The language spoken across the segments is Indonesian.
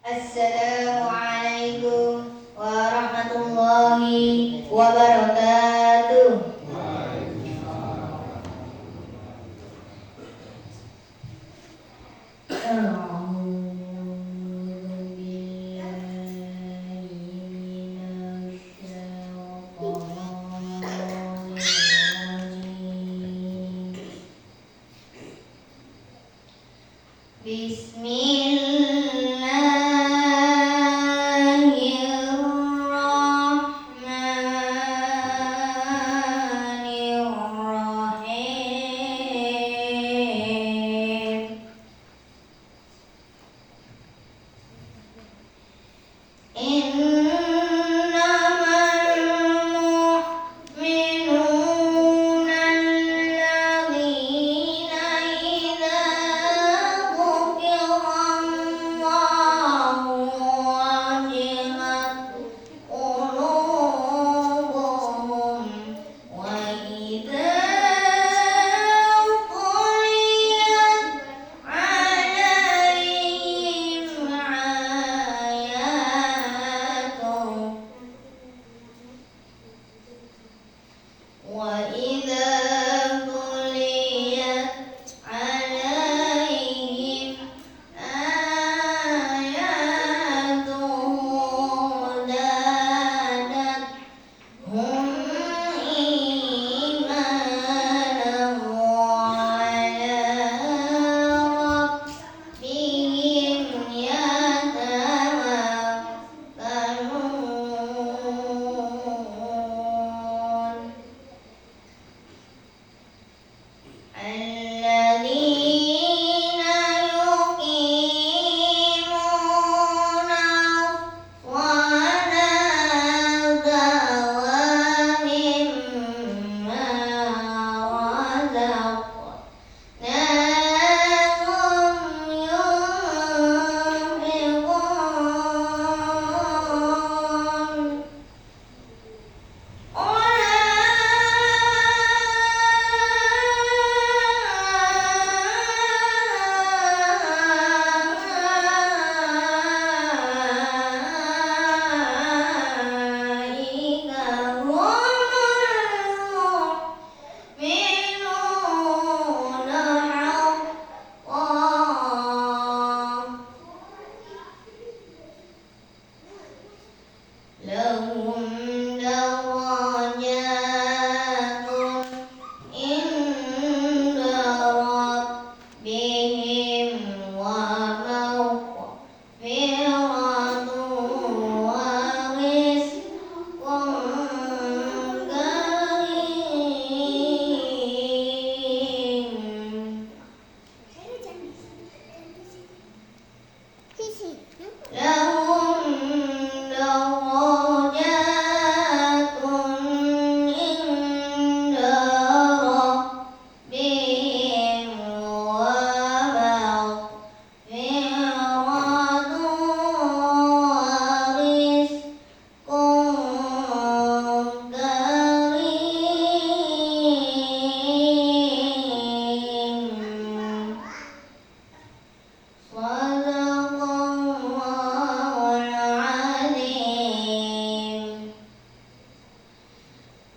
Assalamualaikum warahmatullahi wabarakatuh.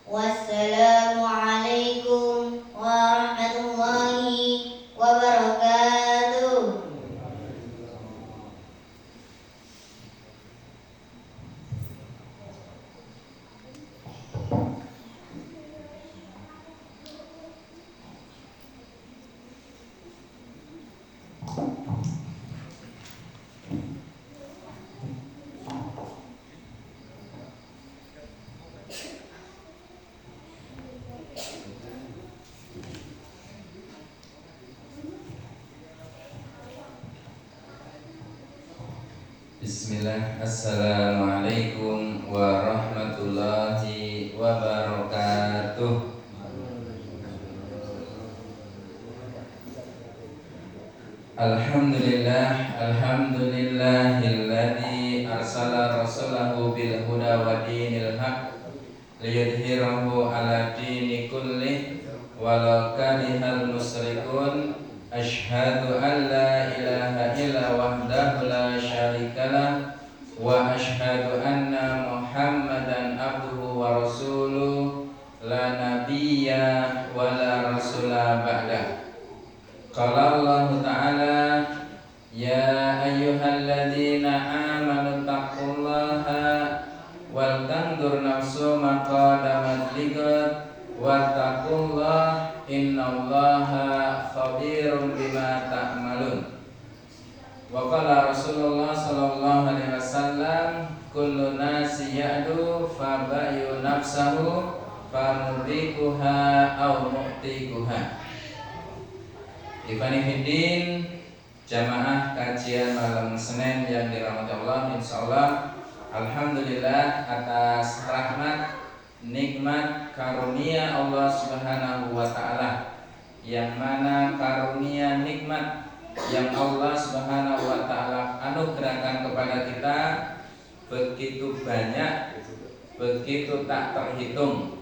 Wassalamualaikum warahmatullahi wabarakatuh. Bismillah, assalamualaikum warahmatullahi wabarakatuh. Alhamdulillah, alhamdulillahilladzi arsala rasulahu bil huda wa dinil haq liyudhhirahu ala dini kullih walau karihal musyrikun. Asyhadu an la ilaha illa wahdahu la syarikalah qadamat ligat wattaqullah innallaha khabirum bima ta'malun. Wa qala Rasulullah sallallahu alaihi wasallam kullu nasi ya'du fa ba'yu nafsahu fa mudrikuha aw mu'tikuha. Ikhwani fiddin, jamaah kajian malam Senin yang dirahmati Allah, insyaallah alhamdulillah atas rahmat, nikmat, karunia Allah Subhanahu wa taala, yang mana karunia nikmat yang Allah Subhanahu wa taala anugerahkan kepada kita begitu banyak, begitu tak terhitung.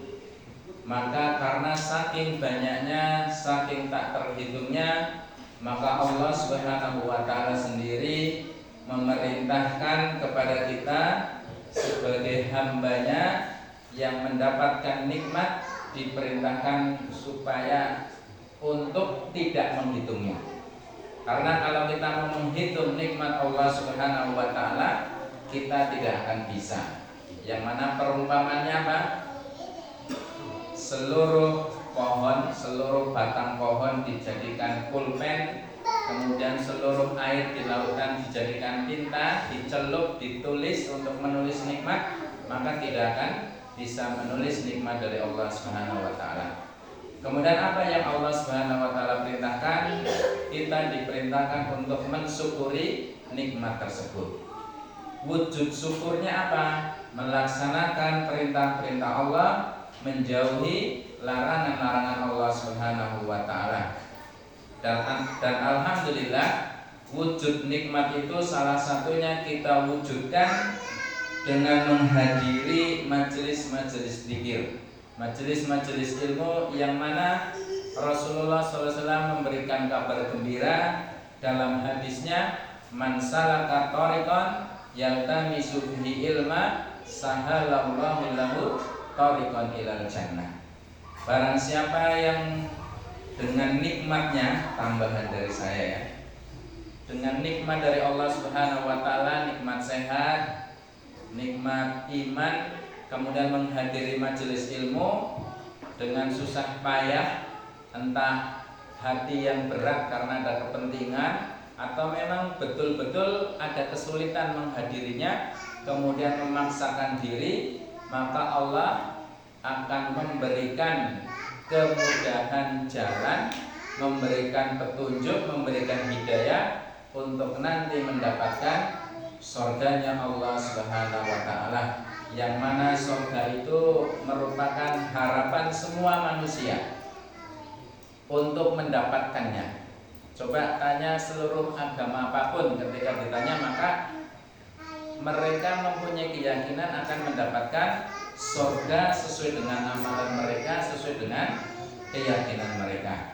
Maka karena saking banyaknya, saking tak terhitungnya, maka Allah Subhanahu wa taala sendiri memerintahkan kepada kita sebagai hambanya yang mendapatkan nikmat, diperintahkan supaya untuk tidak menghitungnya. Karena kalau kita mau menghitung nikmat Allah Subhanahu wa taala, kita tidak akan bisa. Yang mana perumpamannya apa? Seluruh pohon, seluruh batang pohon dijadikan pulpen, kemudian seluruh air di lautan dijadikan tinta, dicelup, ditulis untuk menulis nikmat, maka tidak akan bisa menulis nikmat dari Allah Subhanahu wa taala. Kemudian apa yang Allah Subhanahu wa taala perintahkan? Kita diperintahkan untuk mensyukuri nikmat tersebut. Wujud syukurnya apa? Melaksanakan perintah-perintah Allah, menjauhi larangan-larangan Allah Subhanahu wa taala. Dan alhamdulillah, wujud nikmat itu salah satunya kita wujudkan dengan menghadiri majelis-majelis dzikir, majelis-majelis ilmu, yang mana Rasulullah SAW memberikan kabar gembira dalam hadisnya, man salaka thariqan yaltamisu bihi ilma sahalallahu lahu thariqan ilal jannah. Barang siapa yang dengan nikmatnya, tambahan dari saya ya, dengan nikmat dari Allah Subhanahu wa taala, nikmat sehat, nikmat iman, kemudian menghadiri majelis ilmu dengan susah payah, entah hati yang berat karena ada kepentingan atau memang betul-betul ada kesulitan menghadirinya, kemudian memaksakan diri, maka Allah akan memberikan kemudahan jalan, memberikan petunjuk, memberikan hidayah untuk nanti mendapatkan surganya Allah Subhanahu wa taala, yang mana surga itu merupakan harapan semua manusia untuk mendapatkannya. Coba tanya seluruh agama apapun, ketika ditanya maka mereka mempunyai keyakinan akan mendapatkan surga sesuai dengan amalan mereka, sesuai dengan keyakinan mereka.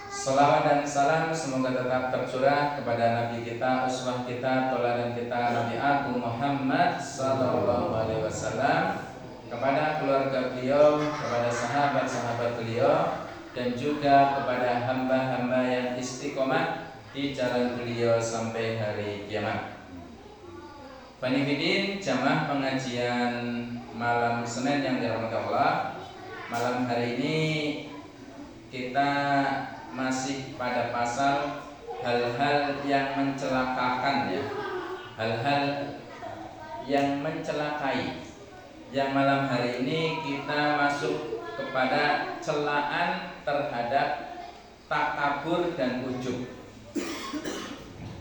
Salawat dan salam semoga tetap tercurah kepada Nabi kita, uswah kita, tauladan kita, Nabi Agung Muhammad sallallahu alaihi wasallam, kepada keluarga beliau, kepada sahabat-sahabat beliau, dan juga kepada hamba-hamba yang istiqomah di jalan beliau sampai hari kiamat. Bani Fidin, jamaah pengajian malam Senin yang dirahmati Allah, malam hari ini kita masih pada pasal hal-hal yang mencelakakan ya, hal-hal yang mencelakai. Yang malam hari ini kita masuk kepada celaan terhadap takabur dan ujub.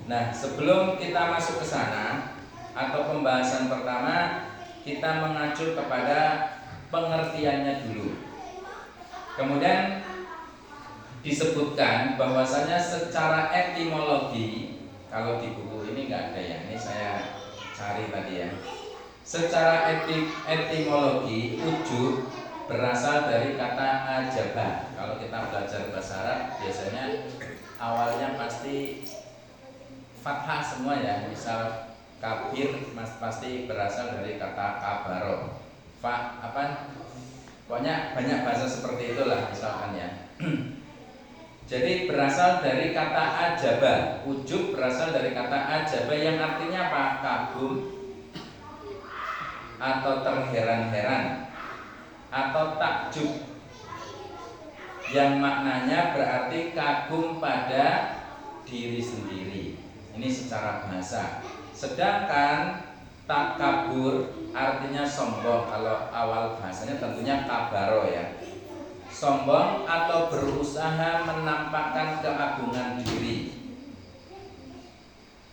Nah, sebelum kita masuk ke sana atau pembahasan pertama, kita mengacu kepada pengertiannya dulu. Kemudian disebutkan bahwasanya secara etimologi, kalau di buku ini nggak ada ya, ini saya cari tadi ya. Secara etimologi, ujub berasal dari kata ajabah. Kalau kita belajar bahasa Arab biasanya awalnya pasti fathah semua ya. Misal kabir pasti berasal dari kata kabaro. Pokoknya banyak bahasa seperti itulah misalkan ya. Jadi berasal dari kata ajabah. Ujub berasal dari kata ajabah yang artinya apa? Kagum atau terheran-heran. atau takjub, yang maknanya berarti kagum pada diri sendiri. Ini secara bahasa. Sedangkan takabur artinya sombong. Kalau awal bahasanya tentunya kabaro ya. Sombong atau berusaha menampakkan keagungan diri.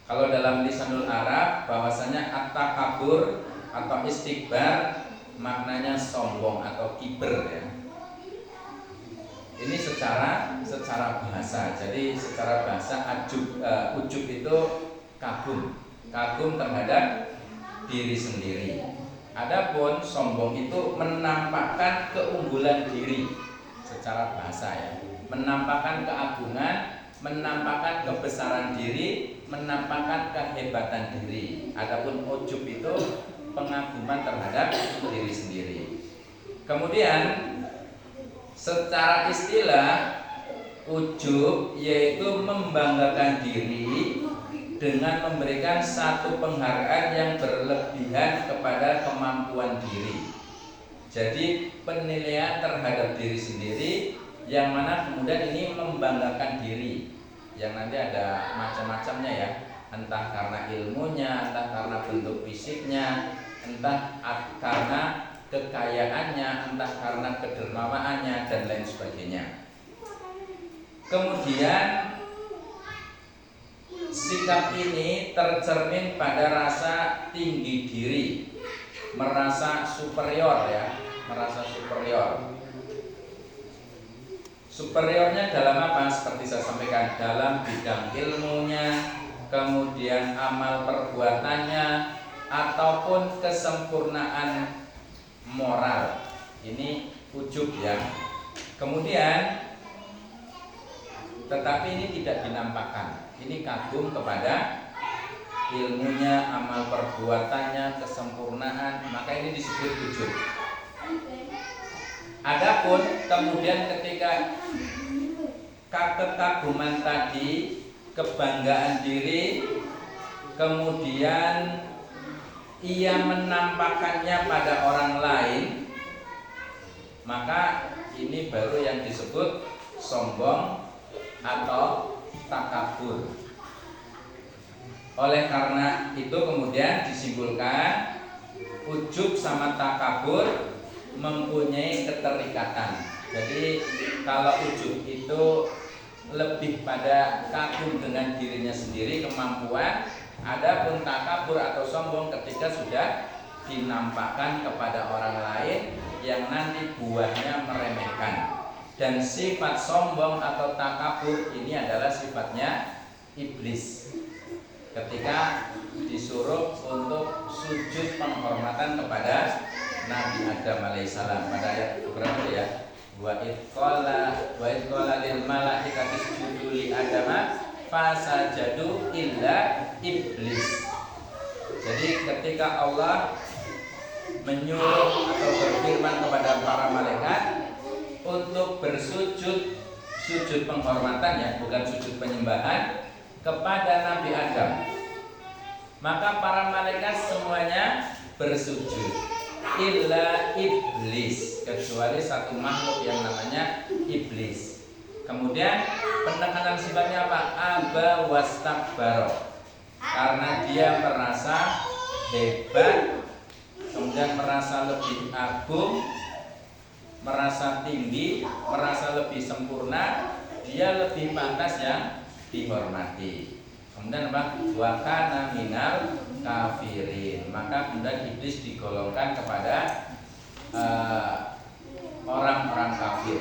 Kalau dalam lisanul Arab bahwasanya at-takabur atau istikbar maknanya sombong atau kiber ya. Ini secara bahasa. Jadi secara bahasa ujub itu kagum terhadap diri sendiri. Adapun sombong itu menampakkan keunggulan diri secara bahasa ya. Menampakkan keagungan, menampakkan kebesaran diri, menampakkan kehebatan diri. Adapun ujub itu pengaguman terhadap diri sendiri. Kemudian secara istilah ujub yaitu membanggakan diri dengan memberikan satu penghargaan yang berlebihan kepada kemampuan diri. Jadi penilaian terhadap diri sendiri yang mana kemudian ini membanggakan diri, yang nanti ada macam-macamnya ya, entah karena ilmunya, entah karena bentuk fisiknya, entah karena kekayaannya, entah karena kedermawaannya dan lain sebagainya. Kemudian sikap ini tercermin pada rasa tinggi diri, merasa superior ya, merasa superior. Superiornya dalam apa? Seperti saya sampaikan, dalam bidang ilmunya, kemudian amal perbuatannya, ataupun kesempurnaan moral. Ini ujub ya. Kemudian tetapi ini tidak dinampakkan. Ini kagum kepada ilmunya, amal perbuatannya, kesempurnaan, maka ini disebut ujub. Adapun kemudian ketika kekaguman tadi, kebanggaan diri, kemudian ia menampakkannya pada orang lain, maka ini baru yang disebut sombong atau takabur. Oleh karena itu kemudian disimpulkan ujub sama takabur mempunyai keterikatan. Jadi kalau ujub itu lebih pada kagum dengan dirinya sendiri, kemampuan. Adapun takabur atau sombong ketika sudah dinampakkan kepada orang lain yang nanti buahnya meremehkan. Dan sifat sombong atau takabur ini adalah sifatnya iblis. Ketika disuruh untuk sujud penghormatan kepada Nabi Adam alaihissalam pada ayat berapa ya? Wa id qala lil malaikati isjudu li adama fasajadu illa iblis. Jadi ketika Allah menyuruh atau berfirman kepada para malaikat untuk sujud penghormatan ya, bukan sujud penyembahan kepada Nabi Adam, maka para malaikat semuanya bersujud illa iblis, kecuali satu makhluk yang namanya iblis. Kemudian penekanan sifatnya apa? Aba wastakbaro, karena dia merasa hebat, kemudian merasa lebih agung, merasa tinggi, merasa lebih sempurna, dia lebih pantas yang dihormati. Kemudian apa? Wa kana minal kafirin, maka kemudian iblis digolongkan kepada orang-orang kafir.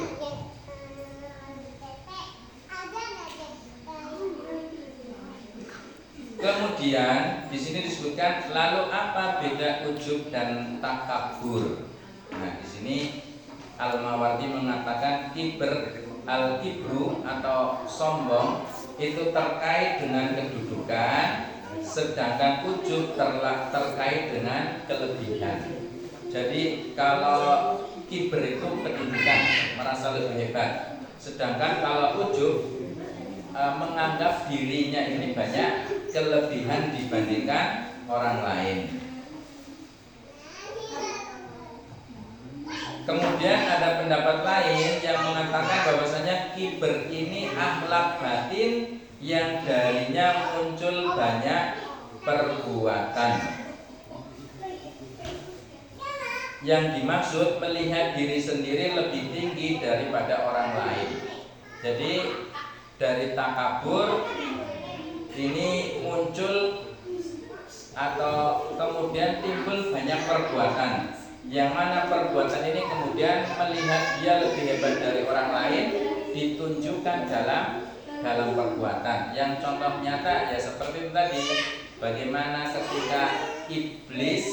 Kemudian di sini disebutkan lalu apa beda ujub dan takabur. Nah, di sini Al-Mawardi mengatakan al-kibru atau sombong itu terkait dengan kedudukan, sedangkan ujub terkait dengan kelebihan. Jadi kalau kiber itu kedudukan, merasa lebih hebat, sedangkan kalau ujub menganggap dirinya ini banyak kelebihan dibandingkan orang lain. Kemudian pendapat lain yang mengatakan bahwasanya kiber ini akhlak batin yang darinya muncul banyak perbuatan. Yang dimaksud melihat diri sendiri lebih tinggi daripada orang lain. Jadi dari takabur ini muncul atau kemudian timbul banyak perbuatan, yang mana perbuatan ini kemudian melihat dia lebih hebat dari orang lain ditunjukkan dalam perbuatan. Yang contoh nyata ya seperti itu tadi, bagaimana ketika iblis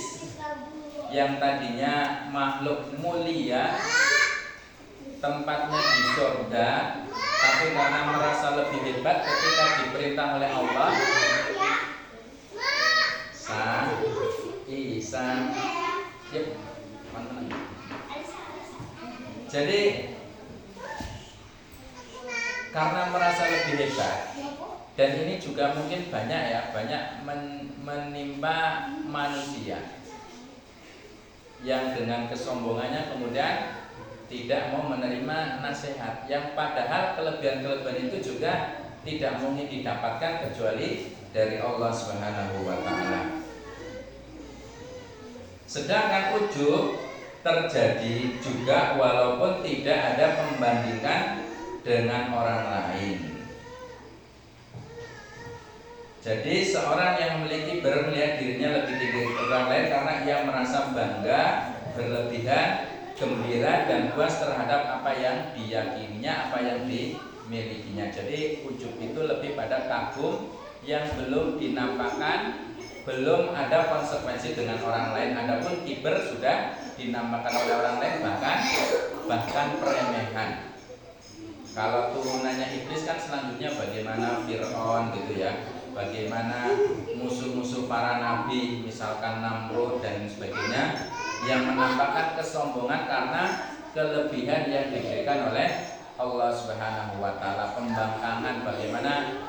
yang tadinya makhluk mulia tempatnya di surga, tapi karena merasa lebih hebat ketika diperintah oleh Allah jadi karena merasa lebih hebat, dan ini juga mungkin banyak menimpa manusia yang dengan kesombongannya kemudian tidak mau menerima nasihat, yang padahal kelebihan-kelebihan itu juga tidak mungkin didapatkan kecuali dari Allah Subhanahu wa taala. Sedangkan ujub terjadi juga walaupun tidak ada pembandingan dengan orang lain. Jadi seorang yang memiliki melihat dirinya lebih tinggi dari orang lain karena ia merasa bangga, berlebihan, gembira dan puas terhadap apa yang diyakininya, apa yang dimilikinya. Jadi ujub itu lebih pada kagum yang belum dinampakkan, belum ada konsekuensi dengan orang lain. Adapun kiber sudah dinampakkan oleh orang lain, bahkan peremehan. Kalau turunannya iblis kan selanjutnya bagaimana Fir'aun gitu ya, bagaimana musuh-musuh para nabi, misalkan Namrud dan sebagainya, yang menampakkan kesombongan karena kelebihan yang diberikan oleh Allah Subhanahu wa taala. Pembangkangan bagaimana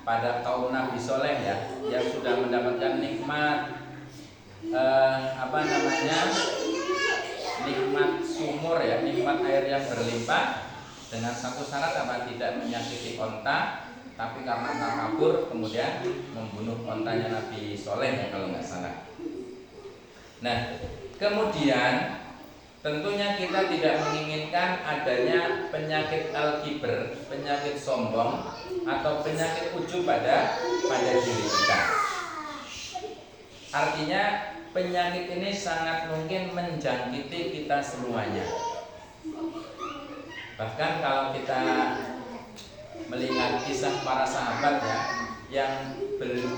pada kaum Nabi Soleh ya, yang sudah mendapatkan nikmat nikmat sumur ya, nikmat air yang berlimpah, dengan satu syarat apa, tidak menyakiti onta, tapi karena takabur kemudian membunuh ontanya Nabi Soleh ya kalau nggak salah. Nah kemudian tentunya kita tidak menginginkan adanya penyakit al-kibr, penyakit sombong atau penyakit ujub pada diri kita. Artinya penyakit ini sangat mungkin menjangkiti kita semuanya. Bahkan kalau kita melihat kisah para sahabat ya,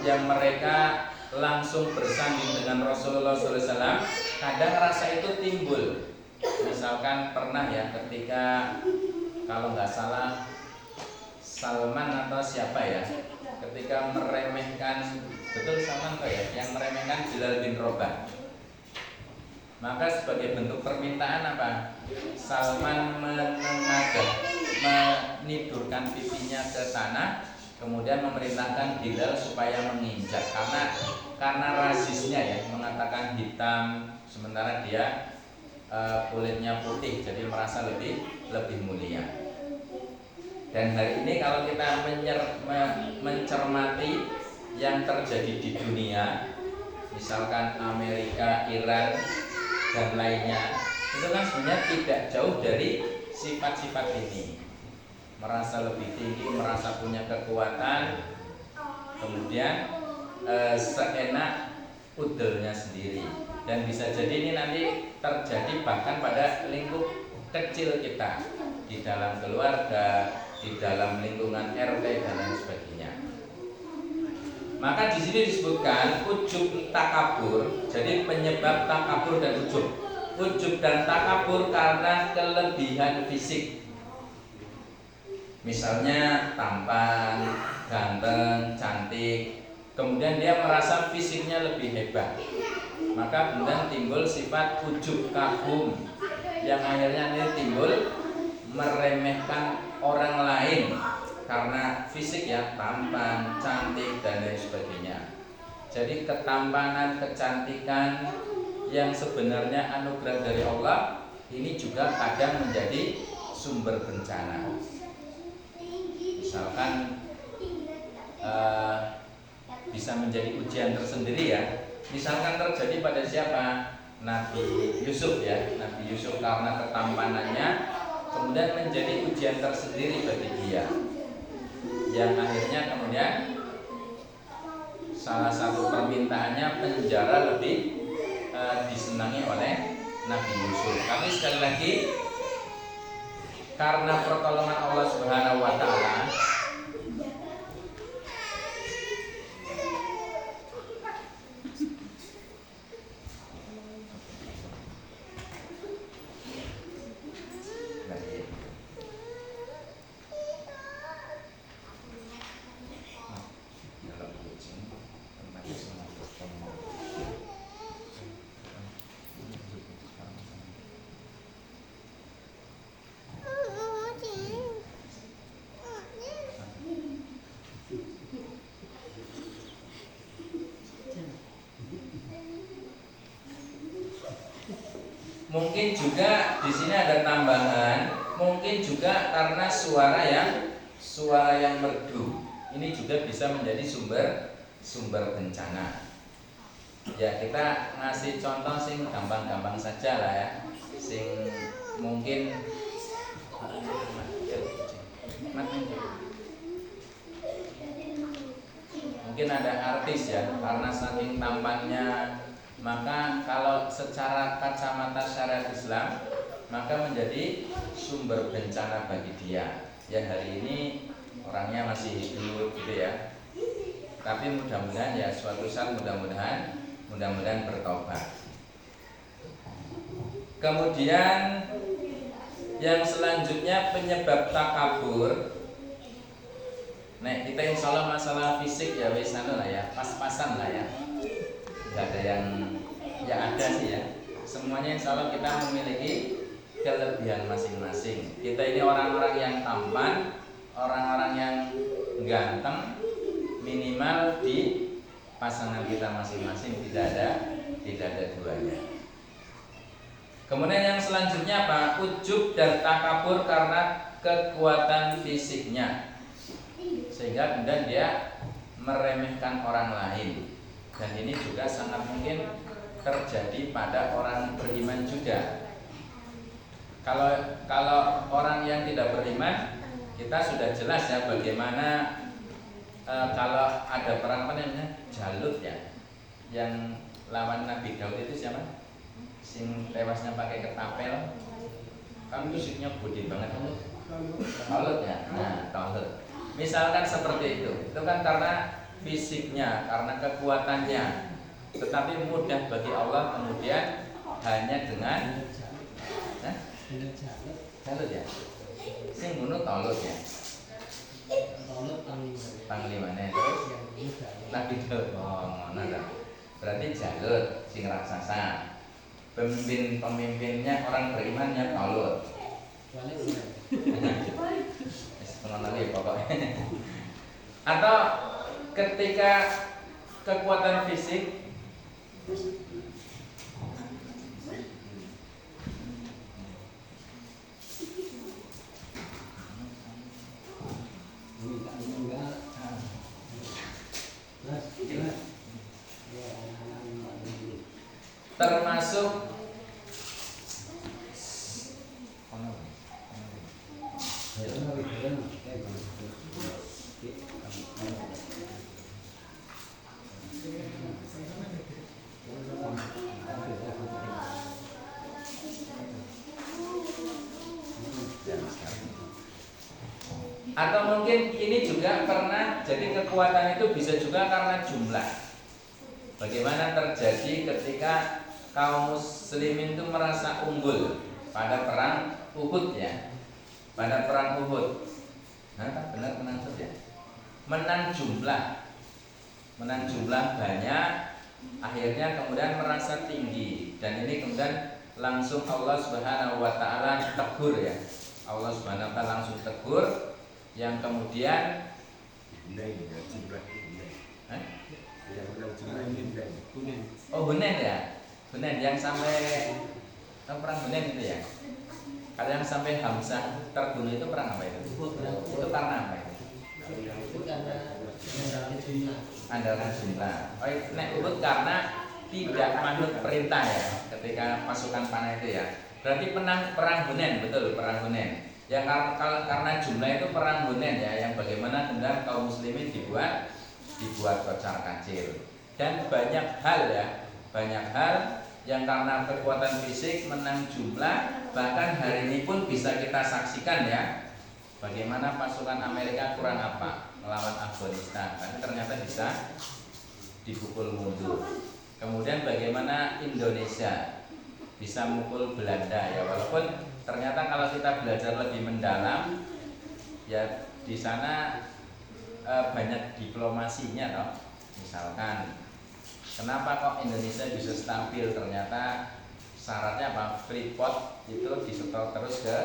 yang mereka langsung bersanding dengan Rasulullah SAW, kadang rasa itu timbul. Misalkan pernah ya ketika kalau nggak salah Salman atau siapa ya, ketika meremehkan, betul Salman kok ya, yang meremehkan Bilal bin Rabah. Maka sebagai bentuk permintaan apa? Salman menidurkan pipinya ke tanah, kemudian memerintahkan Bilal supaya menginjak karena rasisnya ya, mengatakan hitam sementara dia kulitnya putih, jadi merasa lebih mulia. Dan hari ini kalau kita mencermati yang terjadi di dunia, misalkan Amerika, Iran dan lainnya, itu kan sebenarnya tidak jauh dari sifat-sifat ini. Merasa lebih tinggi, merasa punya kekuatan, kemudian seenak udelnya sendiri. Dan bisa jadi ini nanti terjadi bahkan pada lingkup kecil kita, di dalam keluarga, di dalam lingkungan RT dan lain sebagainya. Maka di sini disebutkan ujub takabur. Jadi penyebab takabur dan ujub. Ujub dan takabur karena kelebihan fisik. Misalnya tampan, ganteng, cantik, kemudian dia merasa fisiknya lebih hebat. Maka kemudian timbul sifat ujub kagum, yang akhirnya ini timbul meremehkan orang lain karena fisik ya, tampan, cantik dan lain sebagainya. Jadi ketampanan, kecantikan yang sebenarnya anugerah dari Allah ini juga kadang menjadi sumber bencana. Misalkan bisa menjadi ujian tersendiri ya. Misalkan terjadi pada siapa? Nabi Yusuf ya. Nabi Yusuf karena ketampanannya kemudian menjadi ujian tersendiri bagi dia. Yang akhirnya kemudian salah satu permintaannya penjara lebih disenangi oleh Nabi Yusuf. Tapi sekali lagi karena pertolongan Allah Subhanahu wa taala mungkin juga di sini ada tambahan, mungkin juga karena suara yang merdu. Ini juga bisa menjadi sumber bencana. Ya, kita ngasih contoh sing gampang-gampang saja lah ya. Sing mungkin ada artis ya, karena saking tampannya, maka kalau secara kacamata syariat Islam maka menjadi sumber bencana bagi dia. Ya, hari ini orangnya masih hidup gitu ya. Tapi mudah-mudahan ya suatu saat mudah-mudahan bertobat. Kemudian yang selanjutnya penyebab takabur. Nah, kita insya Allah masalah fisik ya wis lah ya, pas-pasan lah ya. Gak ada yang ya ada sih ya. Semuanya insya Allah kita memiliki kelebihan masing-masing. Kita ini orang-orang yang tampan, orang-orang yang ganteng, minimal di pasangan kita masing-masing tidak ada duanya. Kemudian yang selanjutnya apa? Ujub dan takabur karena kekuatan fisiknya, sehingga kemudian dia meremehkan orang lain. Dan ini juga sangat mungkin terjadi pada orang beriman juga. Kalau orang yang tidak beriman, kita sudah jelas ya bagaimana kalau ada perang apa namanya? Jalut ya. Yang lawan Nabi Daud itu siapa? Sing tewasnya pakai ketapel. Kan musiknya gede banget kan? Talut ya. Nah, talut. Misalkan seperti itu kan karena fisiknya, karena kekuatannya, tetapi mudah bagi Allah kemudian hanya dengan jalut ya, sing bunuh talut ya, panglimanya terus Nabi Daud, berarti jalut sing raksasa, pemimpinnya orang berimannya talut. Lagi pokoknya. Atau ketika kekuatan fisik termasuk atau mungkin ini juga pernah jadi kekuatan itu bisa juga karena jumlah. Bagaimana terjadi ketika kaum muslimin itu merasa unggul pada perang Uhud ya. Pada perang Uhud. Nah, benar menang ya. Menang jumlah banyak, akhirnya kemudian merasa tinggi, dan ini kemudian langsung Allah Subhanahu wa taala tegur ya. Allah Subhanahu wa taala langsung tegur, yang kemudian Hunain ya. Hunain yang sampai Tahu perang Hunain itu ya? Kalau yang sampai Hamzah terbunuh itu perang apa itu? Itu karena apa itu? Itu karena mengandalkan jumlah. Andalkan jumlah. Oh, nek Uhud karena tidak manut perintah ya ketika pasukan panah itu ya. Berarti perang Hunain, betul, perang Hunain. Ya karena jumlah itu perang Hunain ya, yang bagaimana kemudian kaum muslimin dibuat kocar kacir. Dan banyak hal ya, banyak hal yang karena kekuatan fisik menang jumlah, bahkan hari ini pun bisa kita saksikan ya, bagaimana pasukan Amerika kurang apa melawan Afghanistan, tapi ternyata bisa dipukul mundur. Kemudian bagaimana Indonesia bisa mukul Belanda ya, walaupun ternyata kalau kita belajar lebih mendalam ya di sana banyak diplomasinya toh. Misalkan kenapa kok Indonesia bisa stabil, ternyata syaratnya apa? Freeport itu disetor terus ke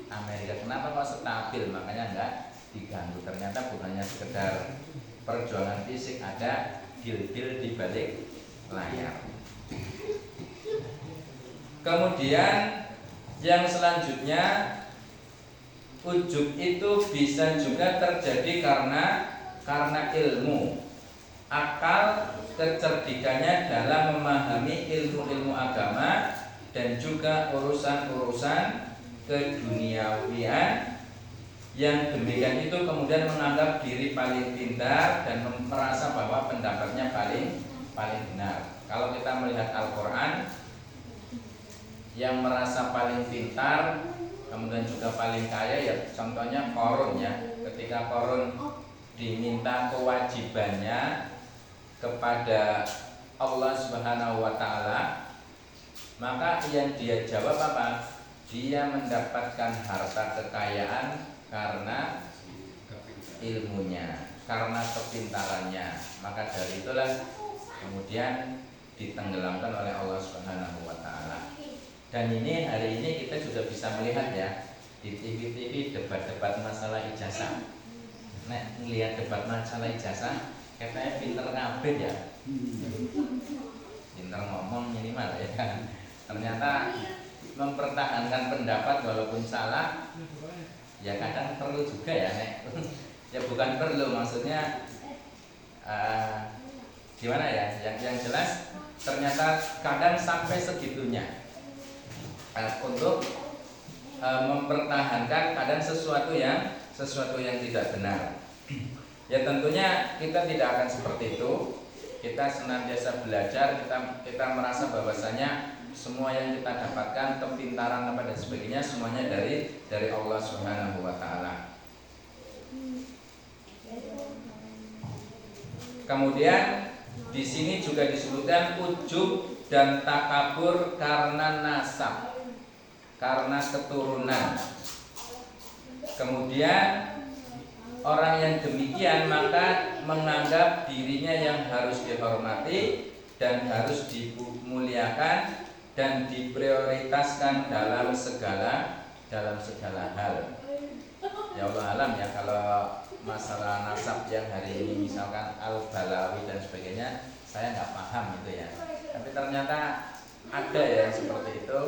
Amerika. Kenapa kok stabil? Makanya enggak diganggu. Ternyata bukannya sekedar perjuangan fisik, ada deal-deal di balik layar. Kemudian yang selanjutnya, ujub itu bisa juga terjadi karena ilmu, akal, kecerdikannya dalam memahami ilmu-ilmu agama dan juga urusan-urusan keduniawian, yang demikian itu kemudian menganggap diri paling pintar dan merasa bahwa pendapatnya paling benar. Kalau kita melihat Al-Quran, yang merasa paling pintar kemudian juga paling kaya ya contohnya Qarun ya. Ketika Qarun diminta kewajibannya kepada Allah Subhanahu wa taala, maka yang dia jawab apa? Dia mendapatkan harta kekayaan karena ilmunya, karena kepintarannya. Maka dari itulah kemudian ditenggelamkan oleh Allah Subhanahu wa taala. Dan ini hari ini kita juga bisa melihat ya di TV-TV debat-debat masalah ijazah. Nek ngelihat debat masalah ijazah, katanya pinter kabeh ya. Pinter ngomong minimal ya kan. Ternyata mempertahankan pendapat walaupun salah ya kadang perlu juga ya nek. Ya bukan perlu, maksudnya gimana ya? Yang jelas ternyata kadang sampai segitunya untuk mempertahankan kadang sesuatu yang tidak benar. Ya tentunya kita tidak akan seperti itu. Kita senantiasa belajar, kita merasa bahwasanya semua yang kita dapatkan, kepintaran apa dan sebagainya semuanya dari Allah Subhanahu wa taala. Kemudian di sini juga disebutkan ujub dan takabur karena nasab, karena keturunan. Kemudian orang yang demikian maka menganggap dirinya yang harus dihormati dan harus dimuliakan dan diprioritaskan dalam segala hal. Ya Allah alam ya, kalau masalah nasab yang hari ini misalkan Al-Balawi dan sebagainya saya nggak paham itu ya. Tapi ternyata ada ya yang seperti itu,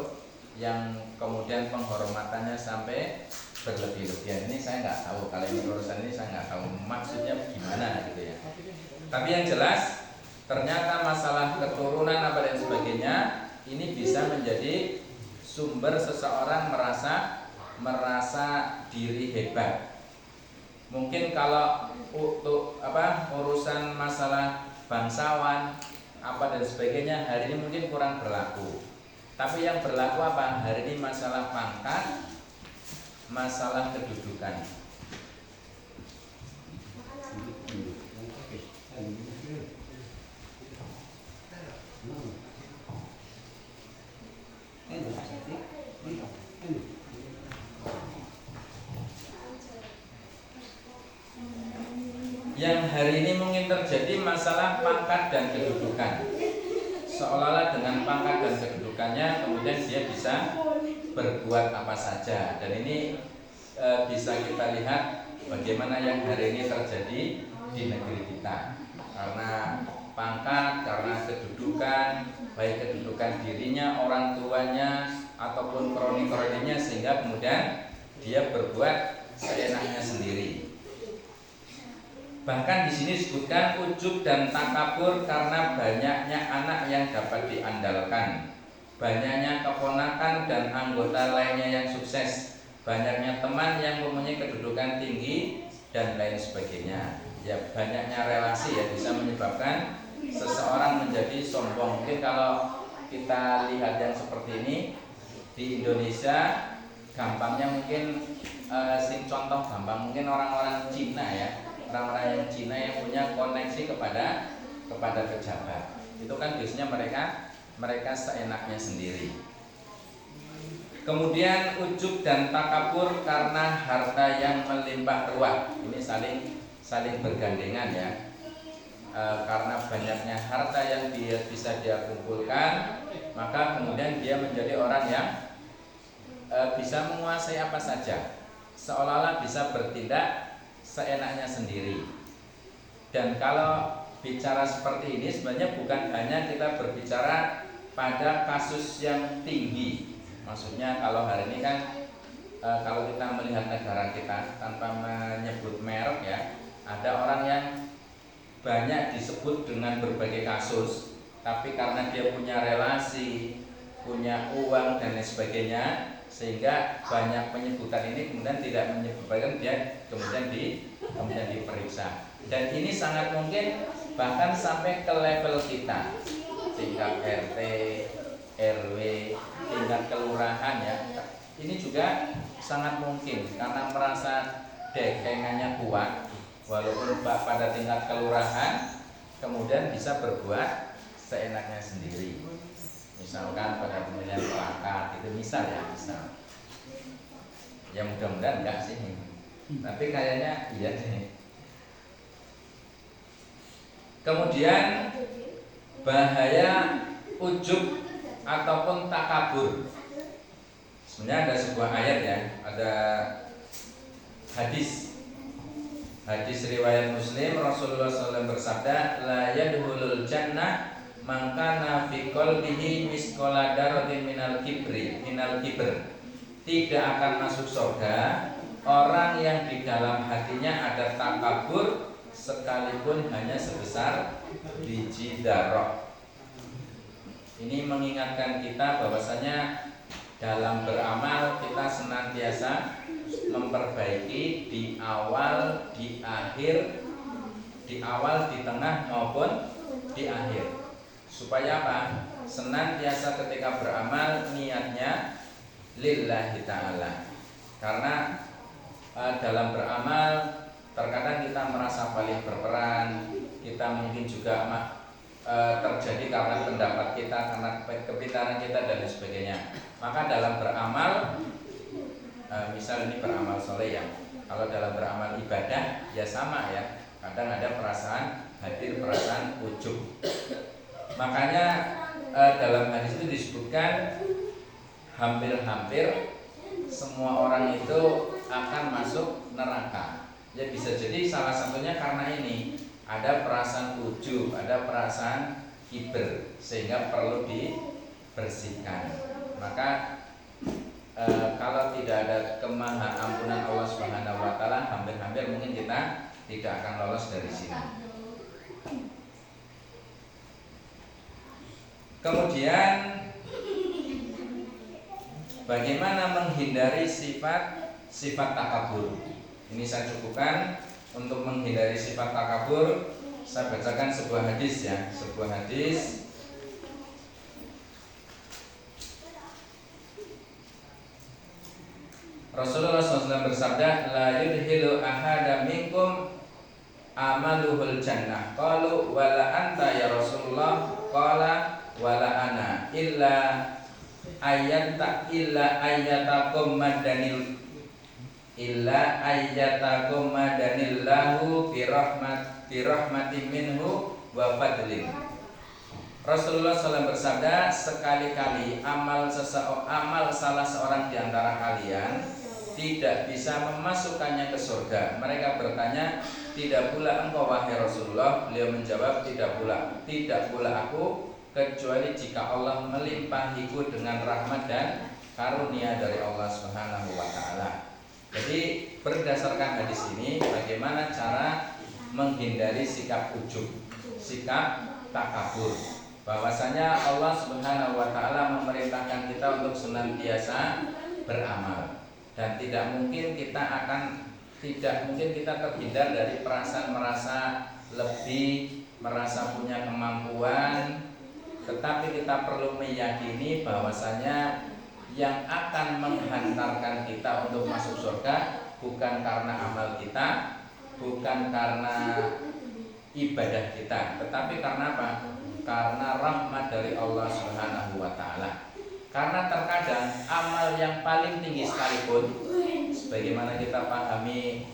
yang kemudian penghormatannya sampai berlebih-lebihan. Ini saya nggak tahu, kalau ini urusan ini saya nggak tahu maksudnya gimana gitu ya. Tapi yang jelas ternyata masalah keturunan apa dan sebagainya ini bisa menjadi sumber seseorang merasa diri hebat. Mungkin kalau untuk urusan masalah bangsawan apa dan sebagainya hari ini mungkin kurang berlaku. Tapi yang berlaku apa? Hari ini masalah pangkat, masalah kedudukan. Yang hari ini mungkin terjadi masalah pangkat dan kedudukan. Seolah-olah dengan pangkat dan kedudukannya kemudian dia bisa berbuat apa saja. Dan ini bisa kita lihat bagaimana yang hari ini terjadi di negeri kita. Karena pangkat, karena kedudukan, baik kedudukan dirinya, orang tuanya, ataupun kroni-kroninya sehingga kemudian dia berbuat seenaknya sendiri. Bahkan di sini disebutkan ujub dan takabur karena banyaknya anak yang dapat diandalkan, banyaknya keponakan dan anggota lainnya yang sukses, banyaknya teman yang mempunyai kedudukan tinggi dan lain sebagainya. Ya, banyaknya relasi ya bisa menyebabkan seseorang menjadi sombong. Mungkin kalau kita lihat yang seperti ini di Indonesia, gampangnya mungkin sing contoh gampang mungkin orang-orang Cina ya, orang-orang yang Cina yang punya koneksi kepada pejabat. Itu kan biasanya mereka seenaknya sendiri. Kemudian ujub dan takabur karena harta yang melimpah ruah. Ini saling bergandengan ya. Karena banyaknya harta yang dia bisa dia kumpulkan, maka kemudian dia menjadi orang yang bisa menguasai apa saja, seolah-olah bisa bertindak seenaknya sendiri. Dan kalau bicara seperti ini sebenarnya bukan hanya kita berbicara pada kasus yang tinggi. Maksudnya kalau hari ini kan kalau kita melihat negara kita tanpa menyebut merek ya, ada orang yang banyak disebut dengan berbagai kasus, tapi karena dia punya relasi, punya uang dan lain sebagainya, sehingga banyak penyebutan ini kemudian tidak menyebabkan dia kemudian diperiksa. Dan ini sangat mungkin bahkan sampai ke level kita, tingkat RT, RW, tingkat kelurahan ya. Ini juga sangat mungkin karena merasa dekengannya kuat, walaupun pada tingkat kelurahan kemudian bisa berbuat seenaknya sendiri. Misalkan pada pemilihan plakat itu misal. Ya mudah-mudahan enggak sih, tapi kayaknya iya deh. Kemudian bahaya ujub ataupun takabur. Sebenarnya ada sebuah ayat ya, ada hadis riwayat Muslim. Rasulullah SAW bersabda, la yadkhulul jannah man kana fi qalbihi misqala dzarratin minal kibr. Tidak akan masuk surga orang yang di dalam hatinya ada takabur sekalipun hanya sebesar biji dzarrah. Ini mengingatkan kita bahwasanya dalam beramal kita senantiasa memperbaiki di awal, di akhir, di awal, di tengah maupun di akhir. Supaya apa? Senantiasa ketika beramal niatnya lillahi ta'ala. Karena dalam beramal terkadang kita merasa paling berperan, kita mungkin juga terjadi karena pendapat kita, karena kepintaran kita dan lain sebagainya. Maka dalam beramal, misal ini beramal soleh ya, kalau dalam beramal ibadah ya sama ya, kadang ada perasaan hadir, perasaan ujub. Makanya dalam hadis itu disebutkan hampir-hampir semua orang itu akan masuk neraka. Ya bisa jadi salah satunya karena ini, ada perasaan ujub, ada perasaan kibir, sehingga perlu dibersihkan. Maka kalau tidak ada kemaha ampunan Allah Subhanahu wa taala, hampir-hampir mungkin kita tidak akan lolos dari sini. Kemudian bagaimana menghindari sifat takabur? Ini saya cukupkan. Untuk menghindari sifat takabur, saya bacakan sebuah hadis ya, sebuah hadis Rasulullah SAW bersabda, la yudhilu ahada minkum amaluhul jannah. Qalu wala anta ya Rasulullah, qala wala ana illa ayyatakum madanil madanillahu birahmatin minhu wa fadlin. Rasulullah SAW bersabda, sekali-kali amal salah seorang di antara kalian tidak bisa memasukkannya ke surga. Mereka bertanya, tidak pula engkau wahai Rasulullah? Beliau menjawab, tidak pula aku, kecuali jika Allah melimpahiku dengan rahmat dan karunia dari Allah Subhanahu wa taala. Jadi berdasarkan hadis ini bagaimana cara menghindari sikap ujub, sikap takabur. Bahwasanya Allah Subhanahu wa taala memerintahkan kita untuk senantiasa beramal dan tidak mungkin kita terhindar dari perasaan merasa lebih, merasa punya kemampuan, tetapi kita perlu meyakini bahwasanya yang akan menghantarkan kita untuk masuk surga bukan karena amal kita, bukan karena ibadah kita, tetapi karena apa? Karena rahmat dari Allah Subhanahu wa taala. Karena terkadang amal yang paling tinggi sekalipun, sebagaimana kita pahami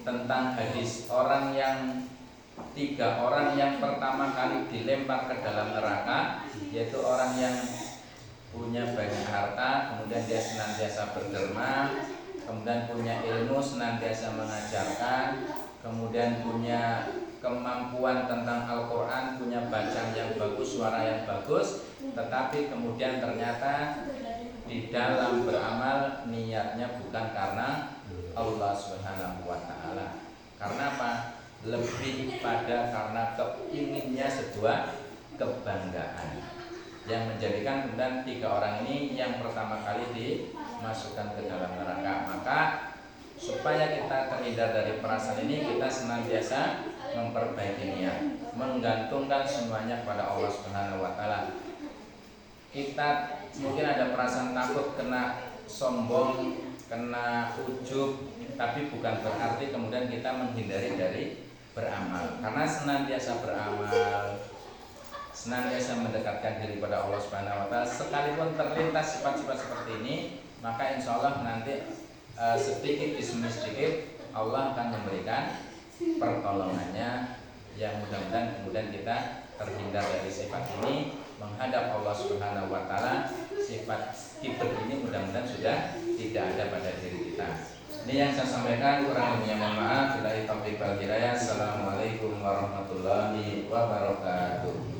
tentang hadis tiga orang yang pertama kali dilempar ke dalam neraka, yaitu orang yang punya banyak harta, kemudian dia senantiasa berderma, kemudian punya ilmu, senantiasa mengajarkan, kemudian punya kemampuan tentang Al-Quran, punya bacaan yang bagus, suara yang bagus, tetapi kemudian ternyata di dalam beramal niatnya bukan karena Allah Subhanahu wa taala. Karena apa? Lebih pada karena keinginnya sebuah kebanggaan yang menjadikan kemudian tiga orang ini yang pertama kali dimasukkan ke dalam neraka. Maka supaya kita terhindar dari perasaan ini, kita senantiasa memperbaiki niat, menggantungkan semuanya kepada Allah Subhanahu wa taala. Kita mungkin ada perasaan takut kena sombong, kena ujub, tapi bukan berarti kemudian kita menghindari dari beramal. Karena senantiasa beramal, senantiasa mendekatkan diri pada Allah Subhanahu wa taala, sekalipun terlintas sifat-sifat seperti ini, maka insya Allah nanti sedikit demi sedikit Allah akan memberikan pertolongannya, yang mudah-mudahan kemudian kita terhindar dari sifat ini, menghadap Allah Subhanahu wa taala. Sifat kibr ini mudah-mudahan sudah tidak ada pada diri kita. Ini yang saya sampaikan, kurang lebihnya mohon maaf. Billahi taufiq wal hidayah. Assalamualaikum warahmatullahi wabarakatuh.